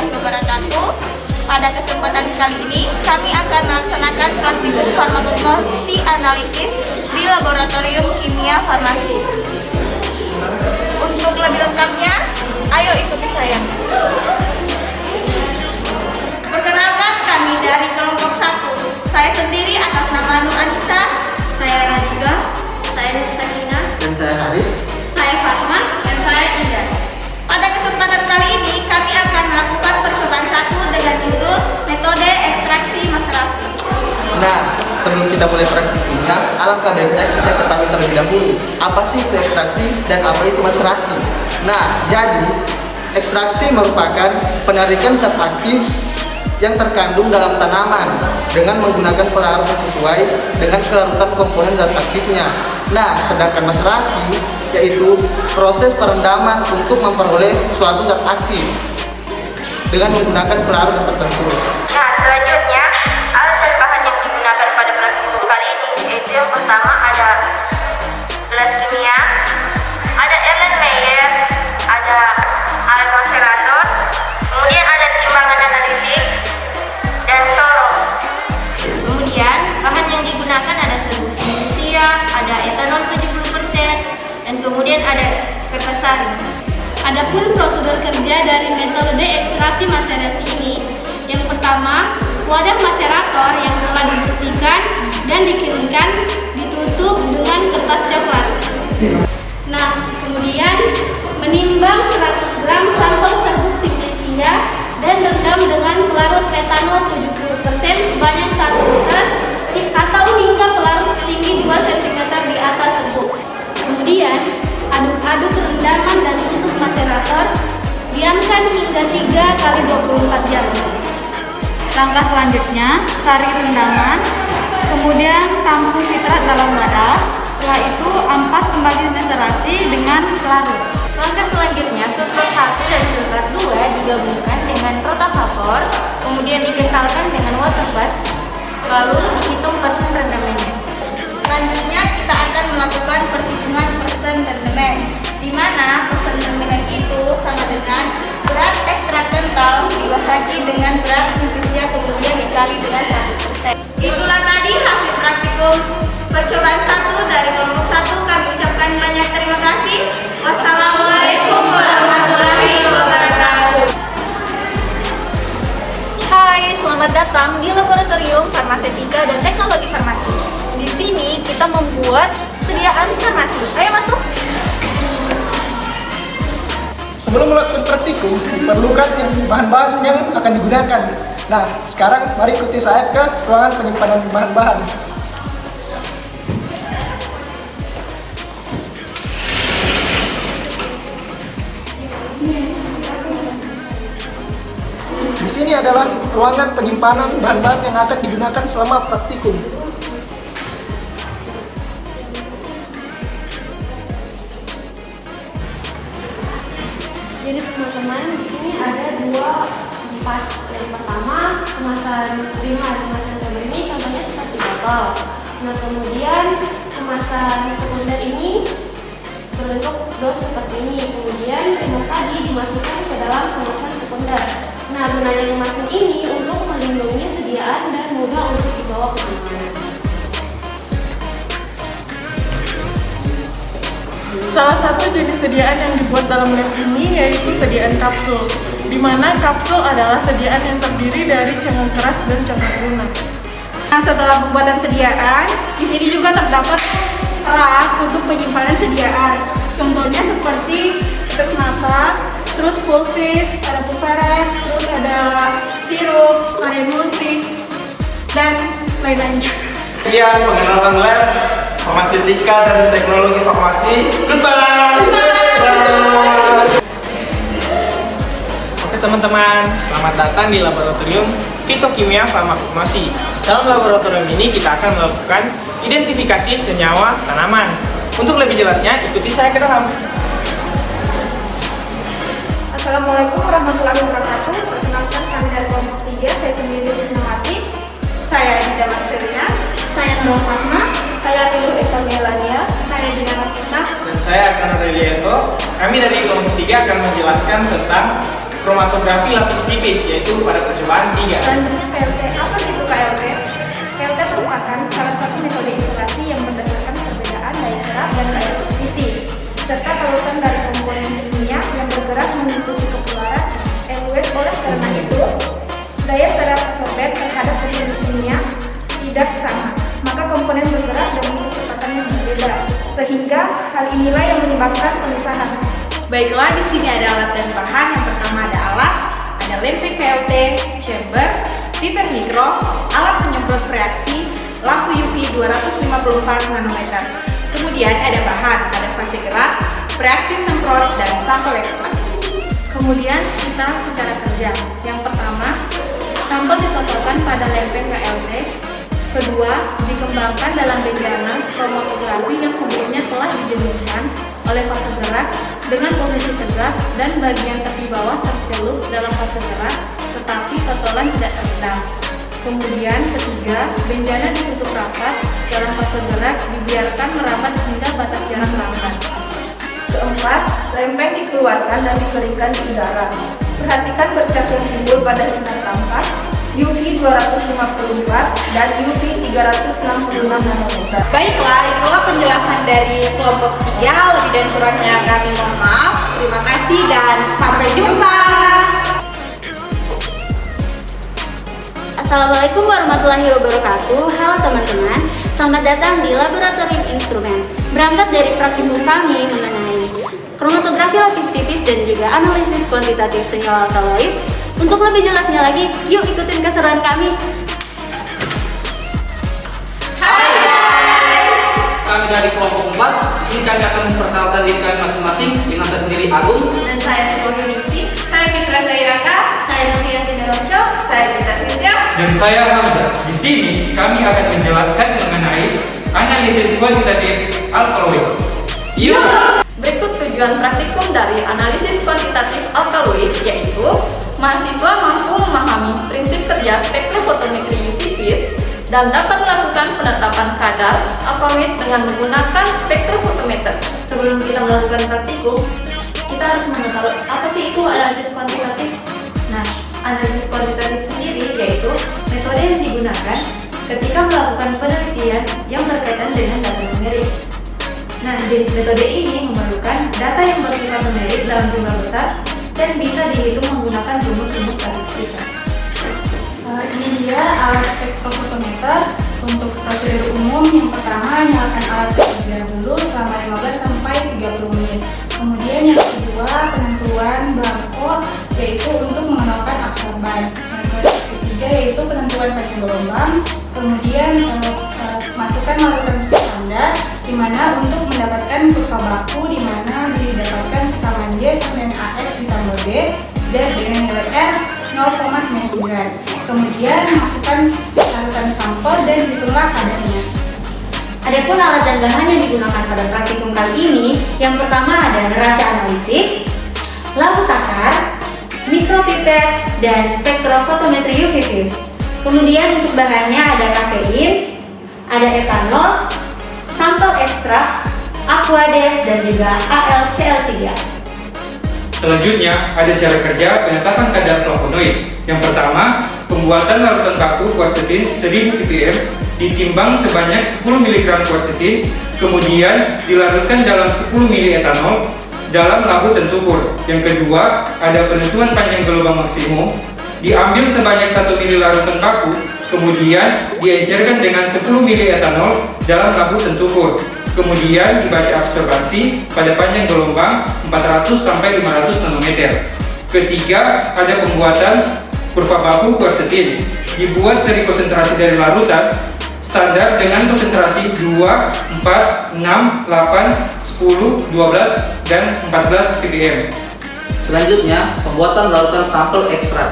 warahmatullahi wabarakatuh. Pada kesempatan kali ini, kami akan melaksanakan praktikum farmakognosi analisis di Laboratorium Kimia Farmasi. Untuk lebih lengkapnya, ayo ikuti saya. Perkenalkan, kami dari kelompok 1. Saya sendiri atas nama Nur Anissa. Saya Radika. Saya Sakina. Dan saya Haris. Saya Fatma. Dan saya Indah. Pada kesempatan kali ini, kami akan melakukan percobaan 1 dengan judul metode ekstraksi maserasi. Nah, sebelum kita mulai praktikumnya, alangkah baiknya kita ketahui terlebih dahulu apa sih itu ekstraksi dan apa itu maserasi. Nah, jadi ekstraksi merupakan penarikan zat aktif yang terkandung dalam tanaman dengan menggunakan pelarut sesuai dengan kelarutan komponen zat aktifnya. Nah, sedangkan maserasi yaitu proses perendaman untuk memperoleh suatu zat aktif dengan menggunakan pelarut tertentu. Nah, selanjutnya alat dan bahan yang digunakan pada praktikum kali ini yaitu yang pertama ada gelas kimia, ada Erlenmeyer, ada alat macerator, kemudian ada timbangan analitik dan sorong. Kemudian bahan yang digunakan ada serbuk manusia, ada etanol 70%, dan kemudian ada kertas sari. Adapun prosedur kerja dari metode ekstraksi maserasi ini, yang pertama, wadah maserator yang telah dibersihkan dan dikeringkan ditutup dengan kertas coklat. Nah, kemudian menimbang 100 gram sampel serbuk simplicia dan rendam dengan pelarut metanol 70% sebanyak 1 liter atau hingga pelarut setinggi 2 cm di atas serbuk. Kemudian aduk-aduk rendaman dan tutup maserator, diamkan hingga 3 kali 24 jam. Langkah selanjutnya, saring rendaman, kemudian tampung fitrat dalam wadah. Setelah itu, ampas kembali maserasi dengan pelarut. Langkah selanjutnya, filtrat 1 dan filtrat 2 digabungkan dengan rotavator, kemudian dikentalkan dengan water bath, lalu dihitung persen rendamannya. Selanjutnya, kita akan melakukan perhitungan persen rendemen, di mana persen rendemen itu sama dengan berat ekstrak kental dibagi dengan berat simplicia kemudian dikali dengan 100%. Itulah tadi hasil praktikum percobaan 1 dari kelompok 1. Kami ucapkan banyak terima kasih. Wassalamualaikum warahmatullahi wabarakatuh. Hai, selamat datang di Laboratorium Farmasetika dan Teknologi Farmasi. Di sini kita membuat sediaan farmasi. Ayo masuk. Sebelum melakukan praktikum, diperlukan bahan-bahan yang akan digunakan. Nah, sekarang mari ikuti saya ke ruangan penyimpanan bahan-bahan. Di sini adalah ruangan penyimpanan bahan-bahan yang akan digunakan selama praktikum. Jadi teman-teman, di sini ada 2 tempat. Yang pertama, kemasan prima, kemasan gambar ini contohnya seperti botol. Nah, kemudian kemasan sekunder ini berbentuk dos seperti ini. Kemudian prima tadi dimasukkan ke dalam kemasan sekunder. Nah, gunanya kemasan ini untuk melindungi sediaan dan mudah untuk dibawa kemana-mana. Salah satu jenis sediaan yang dibuat dalam lab ini yaitu sediaan kapsul, di mana kapsul adalah sediaan yang terdiri dari cangkang keras dan cangkang lunak. Nah, setelah pembuatan sediaan, di sini juga terdapat rak untuk penyimpanan sediaan. Contohnya seperti tes mata, terus pulvis, ada pulveres, terus ada sirup, ada emulsi, dan lain-lainnya. Sekian pengenalan lab Farmasetika dan Teknologi Farmasi. Goodbye. Oke teman-teman, selamat datang di Laboratorium Fitokimia Farmakognosi. Dalam laboratorium ini kita akan melakukan identifikasi senyawa tanaman. Untuk lebih jelasnya, ikuti saya ke dalam. Assalamualaikum warahmatullahi wabarakatuh. Perkenalkan, kami dari kelompok 3. Saya sendiri Wisnawati. Saya Dinda Marcelina. Saya Nurul Fatma. Saya Tilu Eka Melania. Saya Dinda Martina. Dan saya akan Relieto. Kami dari kelompok 3 akan menjelaskan tentang kromatografi lapis tipis, yaitu pada percobaan 3. Selanjutnya KLT. Apa itu KLT? KLT merupakan salah satu metode isolasi yang berdasarkan perbedaan daya serap dan daya posisi, serta tautan dari komponen kimia yang bergerak mengikuti kekeluaran LW. Oleh karena itu, daya serap absorben terhadap komponen kimia tidak sama, maka komponen bergerak dengan kecepatan yang berbeda, sehingga hal inilah yang menyebabkan pemisahan. Baiklah, di sini ada alat dan bahan. Yang pertama ada alat, ada lempeng KLT, chamber, pipet mikro, alat penyemprot reaksi, lampu UV 254 nanometer. Kemudian ada bahan, ada fase gerak, reaksi semprot, dan sampel ekstrak. Kemudian kita ke cara kerja. Yang pertama, sampel ditotolkan pada lempeng KLT. Kedua, dikembangkan dalam bejana kromatografi yang sebelumnya telah dijeniskan oleh fase gerak dengan posisi tegak dan bagian tepi bawah tercelup dalam fase gerak, tetapi totolan tidak teredam. Kemudian ketiga, benjana ditutup rapat dalam fase gerak, dibiarkan merambat hingga batas jarak rambat. Keempat, lempeng dikeluarkan dan dikeringkan di udara. Perhatikan bercak yang timbul pada sinar tampak, UV 250 watt dan UV 366 nanometer. Baiklah, itulah penjelasan dari kelompok 3. Lebih dan kurangnya kami mohon maaf. Terima kasih dan sampai jumpa. Assalamualaikum warahmatullahi wabarakatuh. Halo teman-teman, selamat datang di Laboratorium Instrumen. Berangkat dari praktikum kami mengenai kromatografi lapis tipis dan juga analisis kuantitatif senyawa alkaloid. Untuk lebih jelasnya lagi, yuk ikutin keseruan kami. Kami dari kelompok 4. Di sini kami akan memperkenalkan diri kami masing-masing. Dengan saya sendiri Agung, Dan saya Sikohi Ningsi. Saya Fitra Zairaka. Saya Novia Tindarocho. Saya Rita Sintia. Dan saya Hamzah. Di sini kami akan menjelaskan mengenai analisis kuantitatif alkaloid. Yuk! Berikut tujuan praktikum dari analisis kuantitatif alkaloid, yaitu mahasiswa mampu memahami prinsip kerja spektrofotometri UV-vis dan dapat melakukan penetapan kadar alkaloid dengan menggunakan spektrofotometer. Sebelum kita melakukan praktikum, kita harus mengetahui apa sih itu analisis kuantitatif. Nah, analisis kuantitatif sendiri yaitu metode yang digunakan ketika melakukan penelitian yang berkaitan dengan data numerik. Nah, jenis metode ini memerlukan data yang bersifat numerik dalam jumlah besar dan bisa dihitung menggunakan rumus-rumus statistika. Ini dia alat spektrofotometer. Untuk prosedur umum, yang pertama nyalakan alat terlebih dahulu selama 15 sampai 30 menit. Kemudian yang kedua, penentuan belangko yaitu untuk mengenalkan absorban. Yang ketiga yaitu penentuan panjang gelombang. Kemudian masukkan larutan standar di mana untuk mendapatkan kurva baku di mana didapatkan kesamaan Y sama dengan AX ditambah B dan dengan nilai R 0,99. Kemudian masukkan larutan sampel dan hitunglah kadarnya. Adapun alat dan bahan yang digunakan pada praktikum kali ini, yang pertama ada neraca analitik, lampu takar, mikropipet, dan spektrofotometri UV-vis. Kemudian untuk bahannya ada kafein, ada etanol, sampel ekstrak, aquades, dan juga AlCl3. Selanjutnya ada cara kerja penetapan kadar flavonoid. Yang pertama, pembuatan larutan baku quercetin 1000 ppm ditimbang sebanyak 10 mg quercetin, kemudian dilarutkan dalam 10 ml etanol dalam labu tentukur. Yang kedua, ada penentuan panjang gelombang maksimum, diambil sebanyak 1 ml larutan baku, kemudian diencerkan dengan 10 ml etanol dalam labu tentukur. Kemudian dibaca absorbansi pada panjang gelombang 400 sampai 500 nanometer. Ketiga, ada pembuatan kurva baku quercetin. Dibuat seri konsentrasi dari larutan standar dengan konsentrasi 2, 4, 6, 8, 10, 12, dan 14 ppm. selanjutnya pembuatan larutan sampel ekstrak.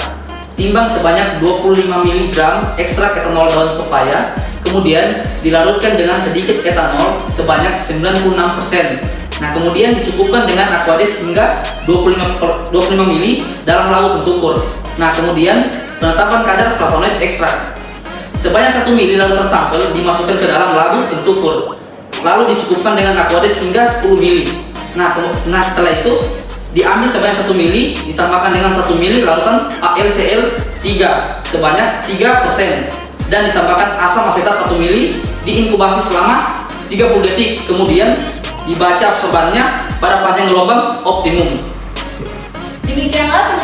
Timbang sebanyak 25 mg ekstrak etanol daun pepaya, kemudian dilarutkan dengan sedikit etanol sebanyak 96%. Nah, kemudian dicukupkan dengan aquades hingga 25 ml dalam labu tentukur. Nah, kemudian penetapan kadar flavonoid ekstrak. Sebanyak 1 ml larutan sampel dimasukkan ke dalam labu tentukur. Lalu dicukupkan dengan aquades hingga 10 ml. Nah, setelah itu diambil sebanyak 1 mili, ditambahkan dengan 1 mili larutan AlCl 3 sebanyak 3%, dan ditambahkan asam asetat 1 mili, diinkubasi selama 30 detik, kemudian dibaca absorbannya pada panjang gelombang optimum. Demikianlah